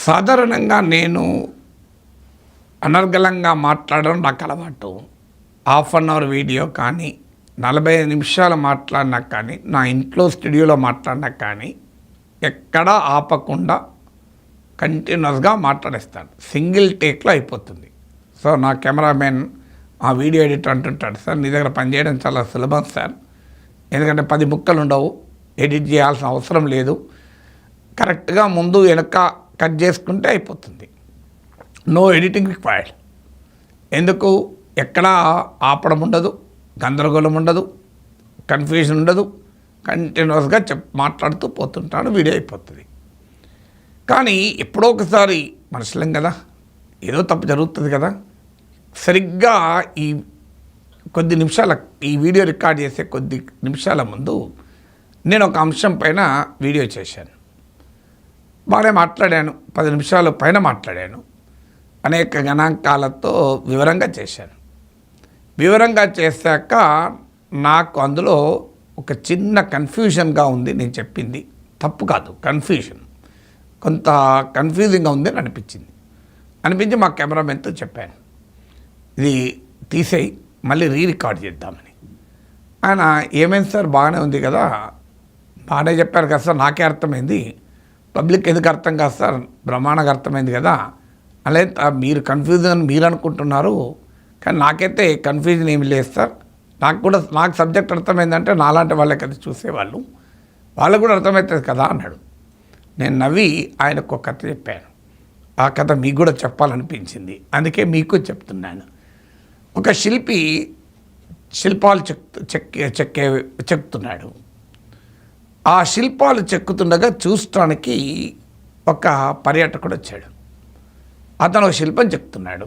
సాధారణంగా నేను అనర్గళంగా మాట్లాడడం నాకు అలవాటు. హాఫ్ అన్ అవర్ వీడియో కానీ 45 నిమిషాలు మాట్లాడినా కానీ నా ఇంట్లో స్టూడియోలో మాట్లాడినా కానీ ఎక్కడా ఆపకుండా కంటిన్యూస్గా మాట్లాడేస్తాను. సింగిల్ టేక్లో అయిపోతుంది. సో నా కెమెరామెన్ ఆ వీడియో ఎడిటర్ అంటుంటాడు, సార్ నీ దగ్గర పనిచేయడం చాలా సులభం సార్, ఎందుకంటే 10 ముక్కలు ఉండవు, ఎడిట్ చేయాల్సిన అవసరం లేదు, కరెక్ట్గా ముందు వెనక కట్ చేసుకుంటే అయిపోతుంది, నో ఎడిటింగ్ రిక్వైర్డ్. ఎందుకు ఎక్కడా ఆపడం ఉండదు, గందరగోళం ఉండదు, కన్ఫ్యూజన్ ఉండదు, కంటిన్యూస్గా మాట్లాడుతూ పోతుంటాడు, వీడియో అయిపోతుంది. కానీ ఎప్పుడో ఒకసారి మనుషులం కదా, ఏదో తప్పు జరుగుతుంది కదా. సరిగ్గా కొద్ది నిమిషాల ఈ వీడియో రికార్డ్ చేసే కొద్ది నిమిషాల ముందు నేను ఒక అంశం పైన వీడియో చేశాను. బాగానే మాట్లాడాను, 10 నిమిషాల పైన మాట్లాడాను, అనేక గణాంకాలతో వివరంగా చేశాను. వివరంగా చేశాక నాకు అందులో ఒక చిన్న కన్ఫ్యూజన్గా ఉంది. నేను చెప్పింది తప్పు కాదు, కన్ఫ్యూజన్, కొంత కన్ఫ్యూజింగ్గా ఉంది అని అనిపించి మా కెమెరామెన్తో చెప్పాను, ఇది తీసేయి, మళ్ళీ రికార్డ్ చేద్దామని. ఆయన ఏమైంది సార్, బాగానే ఉంది కదా, బాగానే చెప్పారు కదా సార్, నాకే అర్థమైంది, పబ్లిక్ ఎందుకు అర్థం కాదు సార్, బ్రహ్మాండంగా అర్థమైంది కదా, అలా మీరు కన్ఫ్యూజన్ మీరు అనుకుంటున్నారు, కానీ నాకైతే కన్ఫ్యూజన్ ఏమి లేదు సార్, నాకు సబ్జెక్ట్ అర్థమైందంటే నాలాంటి వాళ్ళకి అది చూసేవాళ్ళు, వాళ్ళకు కూడా అర్థమవుతుంది కదా అన్నాడు. నేను నవ్వి ఆయనకు ఒక కథ చెప్పాను. ఆ కథ మీకు కూడా చెప్పాలనిపించింది, అందుకే మీకు చెప్తున్నాను. ఒక శిల్పి శిల్పాలు చెక్కుతున్నాడు. ఆ శిల్పాలు చెక్కుతుండగా చూడటానికి ఒక పర్యాటకుడు వచ్చాడు. అతను శిల్పం చెక్కుతున్నాడు,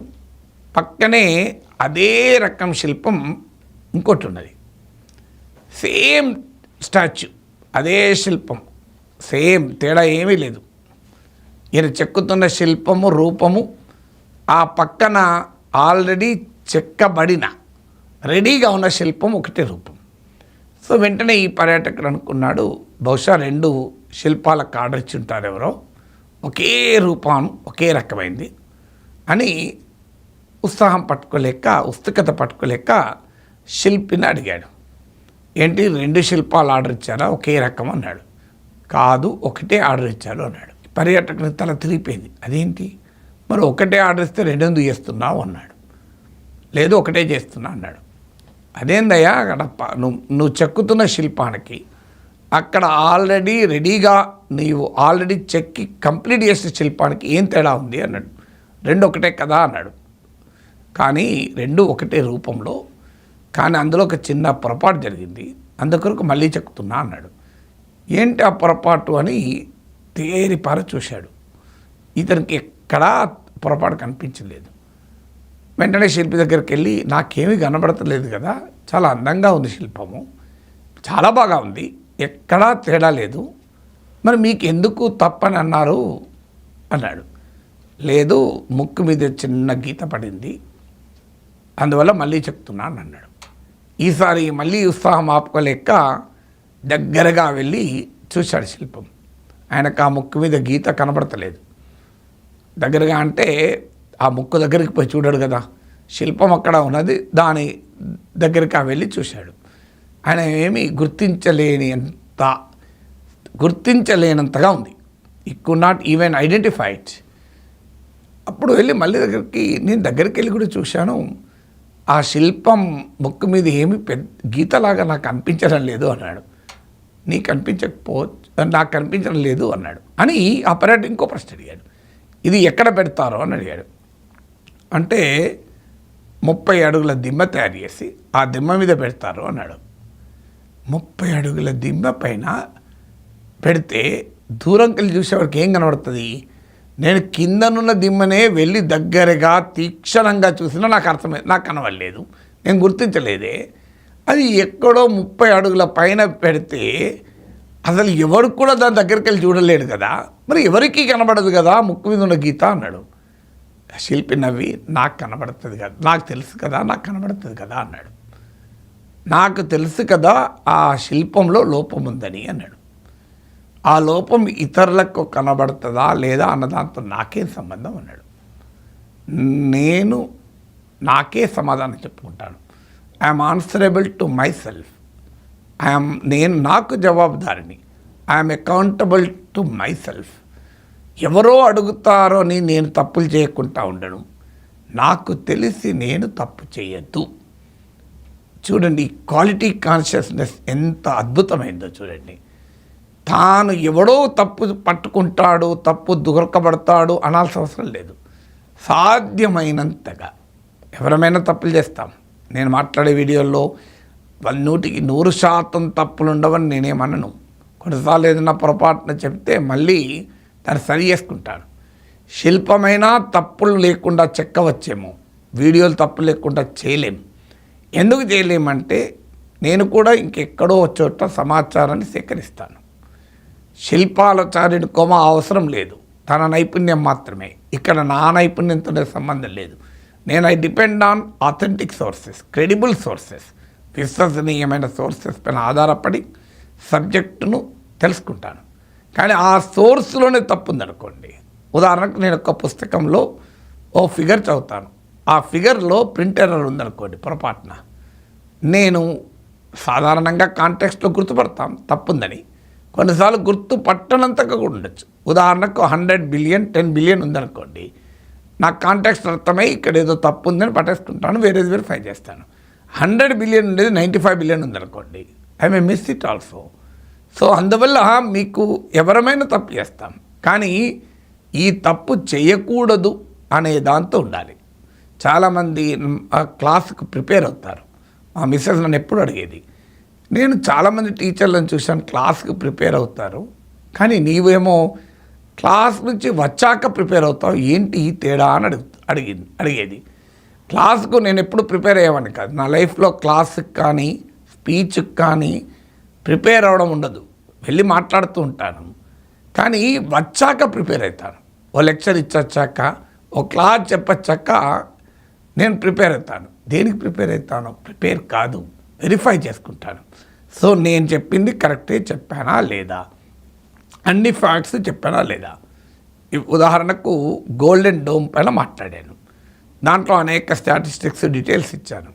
పక్కనే అదే రకం శిల్పం ఇంకోటి ఉన్నది, సేమ్ స్టాచ్యూ, అదే శిల్పం, సేమ్, తేడా ఏమీ లేదు. ఈయన చెక్కుతున్న శిల్పము రూపము, ఆ పక్కన ఆల్రెడీ చెక్కబడిన రెడీగా ఉన్న శిల్పం ఒకటే రూపం. సో వెంటనే ఈ పర్యాటకుడు అనుకున్నాడు, బహుశా 2 శిల్పాలకు ఆర్డర్ ఇచ్చి ఉంటారు ఎవరో, ఒకే రూపం ఒకే రకమైంది అని ఉత్సుకత పట్టుకోలేక శిల్పిని అడిగాడు, ఏంటి 2 శిల్పాలు ఆర్డర్ ఇచ్చారా, ఒకే రకం అన్నాడు. కాదు, ఒకటే ఆర్డర్ ఇచ్చారు అన్నాడు. పర్యాటకుని తల తిరిగిపోయింది, అదేంటి మరి ఒకటే ఆర్డర్ ఇస్తే 2 ఎందుకు చేస్తున్నావు అన్నాడు. లేదు, ఒకటే చేస్తున్నా అన్నాడు. అదేందయ్యా, అక్కడ నువ్వు చెక్కుతున్న శిల్పానికి అక్కడ ఆల్రెడీ రెడీగా నీవు ఆల్రెడీ చెక్కి కంప్లీట్ చేసిన శిల్పానికి ఏం తేడా ఉంది అన్నాడు. 2 ఒకటే కదా అన్నాడు. కానీ 2 ఒకటే రూపంలో, కానీ అందులో ఒక చిన్న పొరపాటు జరిగింది, అందుకొరకు మళ్ళీ చెక్కుతున్నా అన్నాడు. ఏంటి ఆ పొరపాటు అని తేరిపార చూశాడు. ఇతనికి ఎక్కడా పొరపాటు కనిపించలేదు. వెంటనే శిల్పి దగ్గరికి వెళ్ళి, నాకేమీ కనబడతలేదు కదా, చాలా అందంగా ఉంది శిల్పము, చాలా బాగా ఉంది, ఎక్కడా తేడా లేదు, మరి మీకు ఎందుకు తప్పని అన్నారు అన్నాడు. లేదు, ముక్కు మీద చిన్న గీత పడింది, అందువల్ల మళ్ళీ చెప్తున్నాను అన్నాడు. ఈసారి మళ్ళీ ఉత్సాహం ఆపుకోలేక దగ్గరగా వెళ్ళి చూశాడు శిల్పం. ఆయనకు ఆ ముక్కు మీద గీత కనబడతలేదు. దగ్గరగా అంటే ఆ ముక్కు దగ్గరికి పోయి చూడాడు కదా, శిల్పం అక్కడ ఉన్నది, దాని దగ్గరికి వెళ్ళి చూశాడు. ఆయన ఏమీ గుర్తించలేనంతగా ఉంది. ఈ could not even identify it. అప్పుడు వెళ్ళి మళ్ళీ నేను దగ్గరికి వెళ్ళి కూడా చూశాను, ఆ శిల్పం ముక్కు మీద ఏమి గీతలాగా నాకు అనిపించడం లేదు అన్నాడు. నాకు కనిపించడం లేదు అన్నాడు. అని ఆ పర్యాటకుడు ఇంకో ప్రశ్న అడిగాడు, ఇది ఎక్కడ పెడతారో అని అడిగాడు. అంటే 30 అడుగుల దిమ్మ తయారు చేసి ఆ దిమ్మ మీద పెడతారు అన్నాడు. 30 అడుగుల దిమ్మ పైన పెడితే దూరంకి వెళ్ళి చూసేవాడికి ఏం కనబడుతుంది? నేను కిందనున్న దిమ్మనే వెళ్ళి దగ్గరగా తీక్షణంగా చూసినా నాకు కనబడలేదు, నేను గుర్తించలేదే. అది ఎక్కడో 30 అడుగుల పైన పెడితే అసలు ఎవరు కూడా దాని దగ్గరికి వెళ్ళి చూడలేడు కదా, మరి ఎవరికి కనబడదు కదా ముక్కు మీద ఉన్న గీత అన్నాడు. శిల్పి నవ్వి, నాకు కనబడుతుంది కదా, నాకు తెలుసు కదా, నాకు కనబడుతుంది కదా అన్నాడు. నాకు తెలుసు కదా ఆ శిల్పంలో లోపం ఉందని అన్నాడు. ఆ లోపం ఇతరులకు కనబడుతుందా లేదా అన్న దాంతో నాకేం సంబంధం అన్నాడు. నేను నాకే సమాధానం చెప్పుకుంటాను. I'm answerable to myself. నేను నాకు జవాబుదారిని. I'm accountable to myself. ఎవరో అడుగుతారో అని నేను తప్పులు చేయకుండా ఉండను. నాకు తెలిసి నేను తప్పు చేయొద్దు. చూడండి, క్వాలిటీ కాన్షియస్నెస్ ఎంత అద్భుతమైందో చూడండి. తాను ఎవడో తప్పు పట్టుకుంటాడు, తప్పు దొరకబడతాడు అనాల్సిన అవసరం లేదు. సాధ్యమైనంతగా ఎవరమైనా తప్పులు చేస్తాం. నేను మాట్లాడే వీడియోల్లో 100% తప్పులు ఉండవని నేనేమనను. కొన్నిసార్లు ఏదైనా పొరపాటున చెప్తే మళ్ళీ దాన్ని సరి చేసుకుంటాను. శిల్పమైనా తప్పులు లేకుండా చెక్కవచ్చేమో, వీడియోలు తప్పులు లేకుండా చేయలేము. ఎందుకు చేయలేమంటే నేను కూడా ఇంకెక్కడో చోట సమాచారాన్ని సేకరిస్తాను. శిల్పాలచార్యుడి కొమ అవసరం లేదు, తన నైపుణ్యం మాత్రమే. ఇక్కడ నా నైపుణ్యంతో సంబంధం లేదు. నేను I depend on authentic sources, credible sources, విశ్వసనీయమైన సోర్సెస్ పైన ఆధారపడి సబ్జెక్టును తెలుసుకుంటాను. కానీ ఆ సోర్స్లోనే తప్పు ఉందనుకోండి. ఉదాహరణకు నేను ఒక పుస్తకంలో ఓ ఫిగర్ చదువుతాను. ఆ ఫిగర్లో ప్రింట్ ఎర్రర్ ఉందనుకోండి పొరపాటున. నేను సాధారణంగా కాంటెక్స్ట్లో గుర్తుపడతాం తప్పుందని. కొన్నిసార్లు గుర్తుపట్టనంతగా కూడా ఉండొచ్చు. ఉదాహరణకు 100 బిలియన్ 10 బిలియన్ ఉందనుకోండి. నాకు కాంటెక్స్ట్ అర్థమై ఇక్కడ ఏదో తప్పు ఉందని పట్టేసుకుంటాను, వేరేది వెరిఫై చేస్తాను. 100 బిలియన్ ఉండేది 95 బిలియన్ ఉందనుకోండి, I may miss it also. So అందువల్ల మీకు ఎవరమైనా తప్పు చేస్తాం, కానీ ఈ తప్పు చేయకూడదు అనే దాంతో ఉండాలి. చాలామంది క్లాస్కి ప్రిపేర్ అవుతారు. మా మిస్సెస్ నన్ను ఎప్పుడు అడిగేది, నేను చాలామంది టీచర్లను చూశాను క్లాస్కి ప్రిపేర్ అవుతారు, కానీ నీవేమో క్లాస్ నుంచి వచ్చాక ప్రిపేర్ అవుతావు, ఏంటి ఈ తేడా అని అడిగేది. క్లాస్కు నేను ఎప్పుడు ప్రిపేర్ అయ్యేవాడిని కాదు. నా లైఫ్లో క్లాస్కి కానీ స్పీచ్కి కానీ ప్రిపేర్ అవ్వడం ఉండదు. వెళ్ళి మాట్లాడుతూ ఉంటాను, కానీ వచ్చాక ప్రిపేర్ అవుతాను. ఓ లెక్చర్ ఇచ్చొచ్చాక, ఓ క్లాస్ చెప్పొచ్చాక నేను ప్రిపేర్ అవుతాను. దేనికి ప్రిపేర్ అవుతాను? ప్రిపేర్ కాదు, వెరిఫై చేసుకుంటాను. సో నేను చెప్పింది కరెక్టే చెప్పానా లేదా, అన్ని ఫ్యాక్ట్స్ చెప్పానా లేదా. ఉదాహరణకు గోల్డెన్ డోమ్ పైన మాట్లాడాను. దాంట్లో అనేక స్టాటిస్టిక్స్ డీటెయిల్స్ ఇచ్చాను.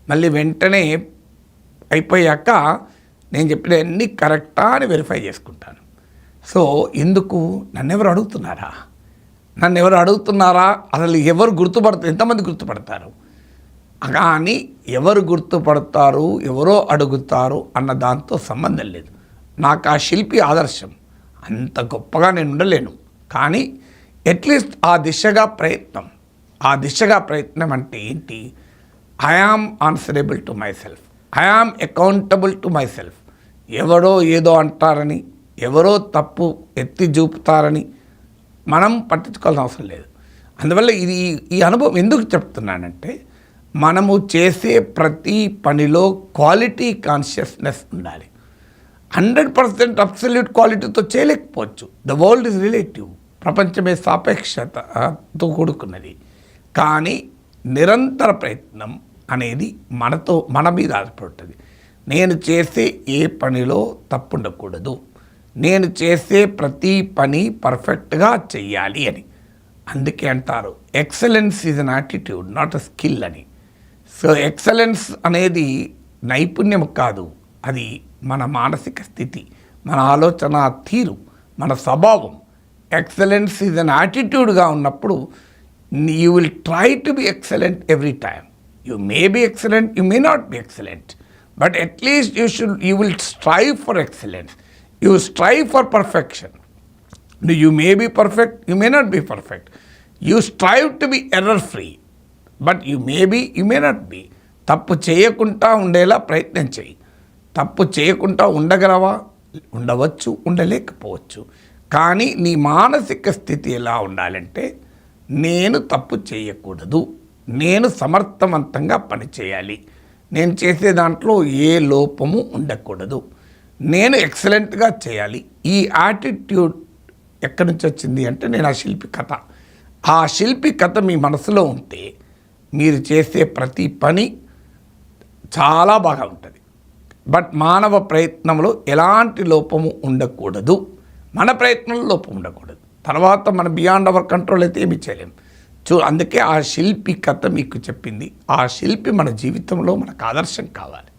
మళ్ళీ వెంటనే అయిపోయాక నేను చెప్పిన అన్నీ కరెక్టా అని వెరిఫై చేసుకుంటాను. సో ఎందుకు నన్ను ఎవరు అడుగుతున్నారా అసలు ఎవరు గుర్తుపడతారు, ఎంతమంది గుర్తుపడతారు? కానీ ఎవరు గుర్తుపడతారు, ఎవరో అడుగుతారు అన్న దాంతో సంబంధం లేదు. నాకు ఆ శిల్పి ఆదర్శం. అంత గొప్పగా నేను ఉండలేను, కానీ అట్లీస్ట్ ఆ దిశగా ప్రయత్నం అంటే ఏంటి? I am answerable to my self, I am accountable to myself. ఎవరో ఏదో అంటారని, ఎవరో తప్పు ఎత్తి చూపుతారని మనం పట్టించుకోవాల్సిన అవసరం లేదు. అందువల్ల ఈ అనుభవం ఎందుకు చెప్తున్నానంటే, మనము చేసే ప్రతి పనిలో క్వాలిటీ కాన్షియస్నెస్ ఉండాలి. 100% అబ్సల్యూట్ క్వాలిటీతో చేయలేకపోవచ్చు. ద వరల్డ్ ఈజ్ రిలేటివ్, ప్రపంచమే సాపేక్షతతో కూడుకున్నది. కానీ నిరంతర ప్రయత్నం అనేది మన మీద ఆధారపడుతుంది. నేను చేసే ఏ పనిలో తప్పు ఉండకూడదు, నేను చేసే ప్రతి పని పర్ఫెక్ట్గా చెయ్యాలి అని. అందుకే అంటారు excellence is an attitude, not a skill అని. సో ఎక్సలెన్స్ అనేది నైపుణ్యం కాదు, అది మన మానసిక స్థితి, మన ఆలోచన తీరు, మన స్వభావం. ఎక్సలెన్స్ ఈజ్ అన్ యాటిట్యూడ్గా ఉన్నప్పుడు you will try to be excellent every time. You may be excellent, you may not be excellent, but at least you will strive for excellence. You strive for perfection. You may be perfect, you may not be perfect. You strive to be error-free, but you may be, you may not be. తప్పు చేయకుండా ఉండేలా ప్రయత్నం చేయి. తప్పు చేయకుండా ఉండగలవా? ఉండవచ్చు, ఉండలేకపోవచ్చు. కానీ నీ మానసిక స్థితి ఎలా ఉండాలంటే, నేను తప్పు చేయకూడదు, నేను సమర్థవంతంగా పనిచేయాలి, నేను చేసే దాంట్లో ఏ లోపము ఉండకూడదు, నేను ఎక్సలెంట్గా చేయాలి. ఈ యాటిట్యూడ్ ఎక్కడి నుంచి వచ్చింది అంటే, నేను ఆ శిల్పి కథ మీ మనసులో ఉంటే మీరు చేసే ప్రతి పని చాలా బాగా ఉంటుంది. బట్ మానవ ప్రయత్నంలో ఎలాంటి లోపము ఉండకూడదు మన ప్రయత్నంలో లోపం ఉండకూడదు. తర్వాత మన బియాండ్ అవర్ కంట్రోల్ అయితే ఏమి చేయలేం. అందుకే ఆ శిల్పి కథ మీకు చెప్పింది. ఆ శిల్పి మన జీవితంలో మనకు ఆదర్శం కావాలి.